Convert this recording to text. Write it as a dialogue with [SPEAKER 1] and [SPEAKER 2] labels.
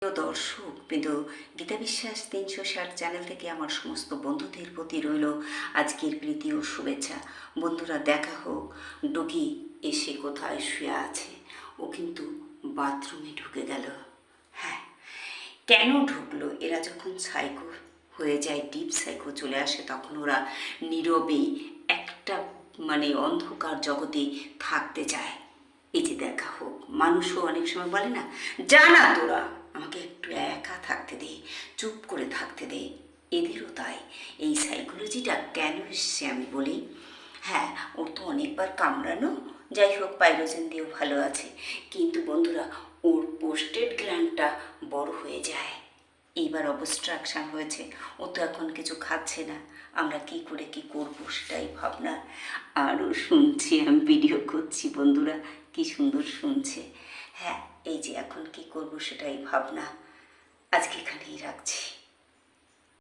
[SPEAKER 1] প্রিয় দর্শক কিন্তু গীতা বিশ্বাস ৩৬০ চ্যানেল থেকে আমার সমস্ত বন্ধুদের প্রতি রইল আজকের প্রীতি ও শুভেচ্ছা। বন্ধুরা, দেখা হোক ডগি এসে কোথায় শুয়ে আছে। ও কিন্তু বাথরুমে ঢুকে গেল। হ্যাঁ, কেন ঢুকলো? এরা যখন সাইকো হয়ে যায়, ডিপ সাইকো চলে আসে, তখন ওরা নীরবেই একটা অন্ধকার জগতে থাকতে চায়। এই যে দেখা হোক, মানুষও অনেক সময় বলে না, জানা তোরা আমাকে একটু একা থাকতে দে, চুপ করে থাকতে দে। এদেরও তাই। এই সাইকোলজিটা কেন এসছে আমি বলি। হ্যাঁ, ওর তো অনেকবার কামড়ানো, যাই হোক পাইরোজেন দিয়েও ভালো আছে, কিন্তু বন্ধুরা ওর পোস্টেড গ্ল্যান্ডটা বড় হয়ে যায়। এইবার অবস্ট্রাকশান হয়েছে, ও তো এখন কিছু খাচ্ছে না। আমরা কি করে কি করবো সেটাই ভাবনা। আরও শুনছি, আমি ভিডিও করছি, বন্ধুরা কি সুন্দর শুনছে। হ্যাঁ, এই যে এখন কি করবো সেটাই ভাবনা। আজকে এখানেই রাখছি।